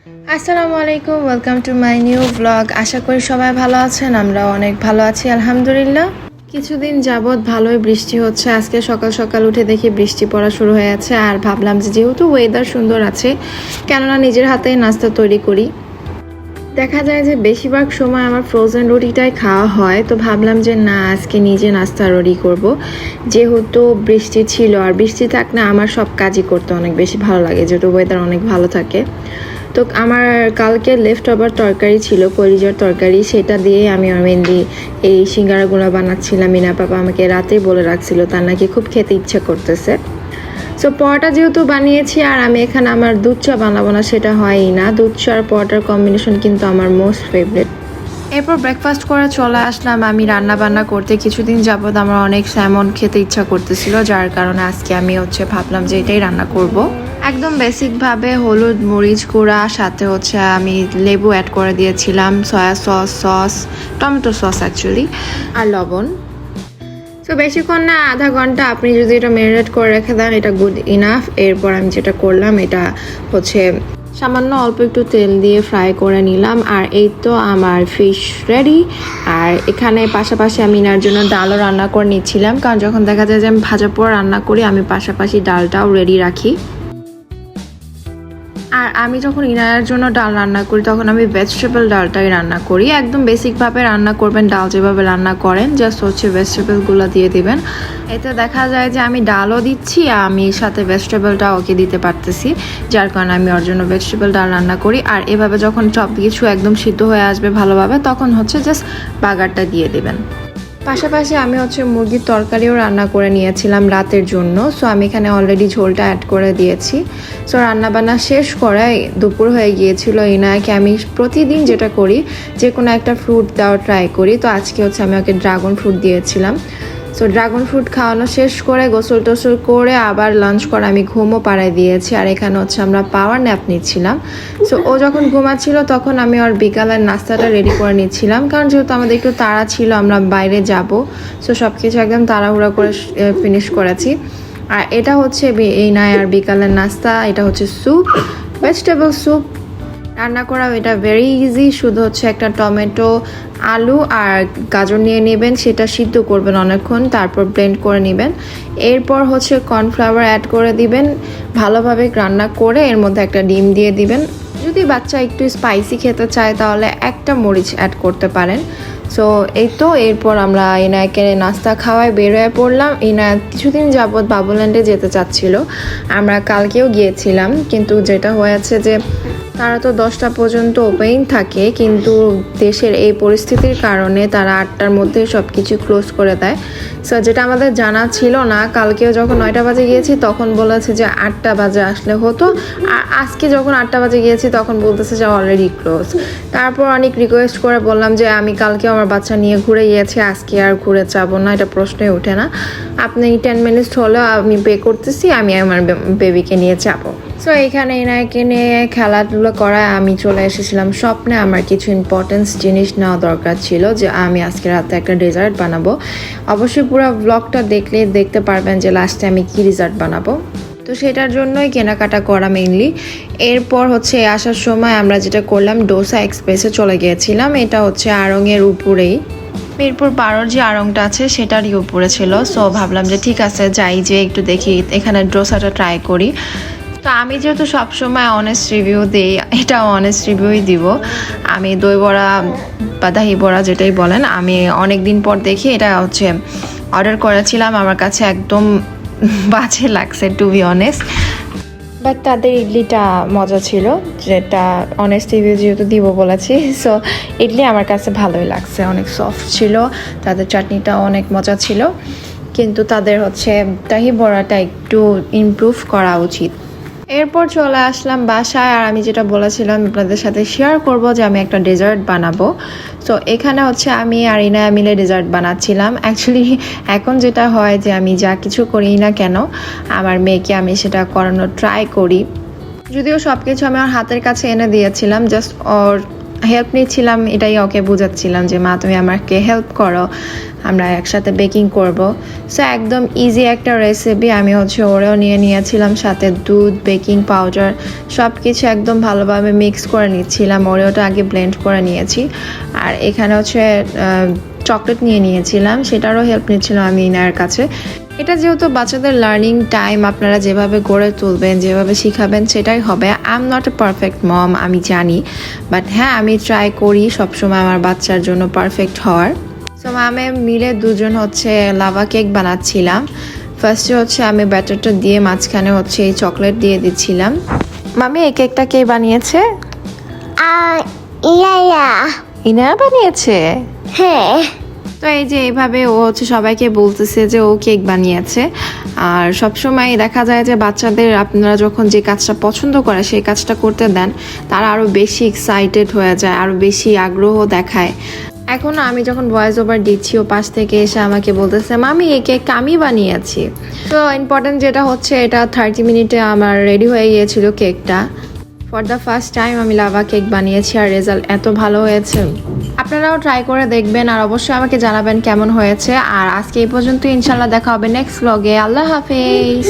আসসালামু আলাইকুম, welcome to my new blog. আশা করি সবাই ভালো আছেন, আমরা অনেক ভালো আছি আলহামদুলিল্লাহ। কিছুদিন যাবৎ ভালোই বৃষ্টি হচ্ছে। আজকে সকাল সকাল উঠে দেখি বৃষ্টি পড়া শুরু হয়ে আছে, আর ভাবলাম যে যেহেতু ওয়েদার সুন্দর আছে, কেননা নিজের হাতেই নাস্তা তৈরি করি। দেখা যায় যে বেশিরভাগ সময় আমার ফ্রোজেন রুটিটাই খাওয়া হয়, তো ভাবলাম যে না, আজকে নিজে নাস্তা রেডি করব। যেহেতু বৃষ্টি ছিল, আর বৃষ্টি থাকলে আমার সব কাজই করতে অনেক বেশি ভালো লাগে, যেহেতু ওয়েদার অনেক ভালো থাকে। তো আমার কালকে লেফট ওভার তরকারি ছিল, কলিজার তরকারি, সেটা দিয়ে আমি মেনলি এই সিঙ্গারাগুলো বানাচ্ছিলাম। মিনা পাপা আমাকে রাতেই বলে রাখছিল তার নাকি খুব খেতে ইচ্ছে করতেছে। সো পরোটা যেহেতু বানিয়েছি, আর আমি এখানে আমার দুধ চা বানাবো না সেটা হয়ই না। দুধ চা আর পরোটার কম্বিনেশন কিন্তু আমার মোস্ট ফেভারিট। এরপর ব্রেকফাস্ট করে চলে আসলাম আমি রান্না বান্না করতে। কিছুদিন যাবৎ আমার অনেক স্যামন খেতে ইচ্ছা করতেছিল, যার কারণে আজকে আমি ভাবলাম যে এটাই রান্না করব। একদম বেসিকভাবে হলুদ মরিচ গুঁড়া, সাথে আমি লেবু অ্যাড করে দিয়েছিলাম, soya sauce, tomato sauce actually, আর লবণ। তো বেশিক্ষণ না, আধা ঘন্টা আপনি যদি এটা ম্যারিনেট করে রেখে দেন, এটা গুড ইনাফ। এরপর আমি যেটা করলাম, এটা সামান্য অল্প একটু তেল দিয়ে ফ্রাই করে নিলাম। আর এই তো আমার ফিশ রেডি। আর এখানে পাশাপাশি আমি এনার জন্য ডালও রান্না করে নিচ্ছিলাম, কারণ যখন দেখা যায় যে আমি ভাজা পোড়া রান্না করি, আমি পাশাপাশি ডালটাও রেডি রাখি। আর আমি যখন ইনারের জন্য ডাল রান্না করি, তখন আমি ভেজিটেবল ডালটাই রান্না করি। একদম বেসিকভাবে রান্না করবেন, ডাল যেভাবে রান্না করেন, জাস্ট ভেজিটেবলগুলো দিয়ে দিবেন। এতে দেখা যায় যে আমি ডালও দিচ্ছি, আমি সাথে ভেজিটেবলটাও ওকে দিতে পারতেছি, যার কারণে আমি ওর জন্য ভেজিটেবল ডাল রান্না করি। আর এভাবে যখন সব কিছু একদম সিদ্ধ হয়ে আসবে ভালোভাবে, তখন জাস্ট বাগারটা দিয়ে দিবেন। পাশাপাশি আমি মুরগির তরকারিও রান্না করে নিয়েছিলাম রাতের জন্য। সো আমি এখানে অলরেডি ঝোলটা অ্যাড করে দিয়েছি। সো রান্নাবান্না শেষ করে দুপুর হয়ে গিয়েছিল। ইনায়াকে আমি প্রতিদিন যেটা করি, যে কোনো একটা ফ্রুট দেওয়ার ট্রাই করি। তো আজকে আমি ওকে ড্রাগন ফ্রুট দিয়েছিলাম। সো ড্রাগন ফ্রুট খাওয়ানো শেষ করে গোসল টোসল করে আবার লাঞ্চ করে আমি ঘুমও পাড়ায় দিয়েছি। আর এখানে আমরা পাওয়ার ন্যাপ নিচ্ছিলাম। সো ও যখন ঘুমাচ্ছিল, তখন আমি ওর বিকালের নাস্তাটা রেডি করে নিচ্ছিলাম, কারণ যেহেতু আমাদের একটু তাড়া ছিল, আমরা বাইরে যাব। সো সব কিছু একদম তাড়াহুড়া করে ফিনিশ করেছি। আর এটা এই নয় আর বিকালের নাস্তা, এটা স্যুপ, ভেজিটেবল স্যুপ। রান্না করা এটা ভেরি ইজি। শুধু একটা টমেটো, আলু আর গাজর নিয়ে নেবেন, সেটা সিদ্ধ করবেন অনেকক্ষণ, তারপর ব্লেন্ড করে নেবেন। এরপর কর্নফ্লাওয়ার অ্যাড করে দিবেন, ভালোভাবে রান্না করে এর মধ্যে একটা ডিম দিয়ে দিবেন। যদি বাচ্চা একটু স্পাইসি খেতে চায়, তাহলে একটা মরিচ অ্যাড করতে পারেন। সো এই তো, এরপর আমরা এনায়কে নাস্তা খাওয়ায় বের হয়ে পড়লাম। এনায় কিছুদিন যাবৎ বাবুল্যান্ডে যেতে চাচ্ছিল, আমরা কালকেও গিয়েছিলাম, কিন্তু যেটা হয়েছে যে তারা তো 10টা পর্যন্ত ওপেন থাকে, কিন্তু দেশের এই পরিস্থিতির কারণে তারা 8টার মধ্যে সব কিছু ক্লোজ করে দেয়। সো যেটা আমাদের জানা ছিল না, কালকেও যখন 9টা বাজে গিয়েছি তখন বলেছে যে 8টা বাজে আসলে হতো, আর আজকে যখন 8টা বাজে গিয়েছি তখন বলতেছে যে অলরেডি ক্লোজ। তারপর অনেক রিকোয়েস্ট করে বললাম যে আমি কালকে আমার বাচ্চা নিয়ে ঘুরে গিয়েছি, আজকে আর ঘুরে যাবো না, এটা প্রশ্নই ওঠে না। আপনি 10 মিনিটস হলেও আমি পে করতেছি, আমি আমার বেবিকে নিয়ে যাবো। সো এখানে এনাকে নিয়ে খেলাধুলো করায় আমি চলে এসেছিলাম স্বপ্নে। আমার কিছু ইম্পর্টেন্স জিনিস নেওয়া দরকার ছিল, যে আমি আজকে রাতে একটা ডেজার্ট বানাবো। অবশ্যই পুরো ব্লগটা দেখলে দেখতে পারবেন যে লাস্টে আমি কি ডেজার্ট বানাবো। তো সেটার জন্যই কেনাকাটা করা মেইনলি। এরপর আসার সময় আমরা যেটা করলাম, ডোসা এক্সপ্রেসে চলে গিয়েছিলাম। এটা আড়ংয়ের উপরেই, মিরপুর 12 যে আড়ংটা আছে সেটারই উপরে ছিল। সো ভাবলাম যে ঠিক আছে, যাই, যে একটু দেখি এখানে ডোসাটা ট্রাই করি। তো আমি যেহেতু সবসময় অনেস্ট রিভিউ দিই, এটা অনেস্ট রিভিউই দিব। আমি দই বড়া বা দাহি বড়া যেটাই বলেন, আমি অনেক দিন পর দেখি এটা অর্ডার করেছিলাম। আমার কাছে একদম বাজে লাগছে, টু বি অনেস্ট। বাট তাদের ইডলিটা মজা ছিল, যেটা অনেস্ট রিভিউ যেহেতু দিব বলেছি। সো ইডলি আমার কাছে ভালোই লাগছে, অনেক সফট ছিল, তাদের চাটনিটা অনেক মজা ছিল। কিন্তু তাদের দাহি বড়াটা একটু ইমপ্রুভ করা উচিত। এরপর চলে আসলাম বাসায়। আর আমি যেটা বলেছিলাম আপনাদের সাথে শেয়ার করব, যে আমি একটা ডেজার্ট বানাবো। সো এখানে আমি আর ইনায়া মিলে ডেজার্ট বানাচ্ছিলাম। অ্যাকচুয়ালি এখন যেটা হয় যে আমি যা কিছু করি না কেন, আমার মেয়েকে আমি সেটা করানোর ট্রাই করি। যদিও সব কিছু আমি ওর হাতের কাছে এনে দিয়েছিলাম, জাস্ট ওর হেল্প নিচ্ছিলাম, এটাই ওকে বোঝাচ্ছিলাম যে মা তুমি আমাকে হেল্প করো, আমরা একসাথে বেকিং করব। সো একদম ইজি একটা রেসিপি। আমি হচ্ছে ওরেও নিয়ে নিয়েছিলাম, সাথে দুধ, বেকিং পাউডার সব কিছু একদম ভালোভাবে মিক্স করে নিচ্ছিলাম। ওরেওটা আগে ব্লেন্ড করে নিয়েছি। আর এখানে হচ্ছে চকলেট নিয়ে নিয়েছিলাম, সেটারও হেল্প নিচ্ছিলাম আমি ইনার কাছে। এটা যেহেতু বাচ্চাদের লার্নিং টাইম, আপনারা যেভাবে গড়ে তুলবেন, যেভাবে শিখাবেন সেটাই হবে। I am not a perfect mom, আমি জানি, বাট হ্যাঁ আমি ট্রাই করি সবসময় আমার বাচ্চার জন্য পারফেক্ট হওয়ার। সো আমি মিলে দুজন হচ্ছে লাভা কেক বানাচ্ছিলাম। ফার্স্টে হচ্ছে আমি ব্যাটারটা দিয়ে মাঝখানে হচ্ছে এই চকলেট দিয়ে দিচ্ছিলাম। মামি এই কেকটা কে বানিয়েছে? ইয়া ইনা বানিয়েছে? হ্যাঁ। তো এই যে এইভাবে ও হচ্ছে সবাইকে বলতেছে যে ও কেক বানিয়েছে। আর সবসময় দেখা যায় যে বাচ্চাদের আপনারা যখন যে কাজটা পছন্দ করে সেই কাজটা করতে দেন, তারা আরও বেশি এক্সাইটেড হয়ে যায়, আরও বেশি আগ্রহ দেখায়। এখন আমি যখন ভয়েস ওভার দিচ্ছি, ও পাশ থেকে এসে আমাকে বলতেছে মামি এই কেকটা আমি বানিয়েছি। তো ইম্পর্টেন্ট যেটা হচ্ছে, এটা 30 মিনিটে আমার রেডি হয়ে গিয়েছিল কেকটা। ফর দ্য ফার্স্ট টাইম আমি লাভা কেক বানিয়েছি, আর রেজাল্ট এত ভালো হয়েছে। আপনারাও ট্রাই করে দেখবেন আর অবশ্যই আমাকে জানাবেন কেমন হয়েছে। আর আজকে এই পর্যন্ত, ইনশাল্লাহ দেখা হবে নেক্সট ব্লগে। আল্লাহ হাফেজ।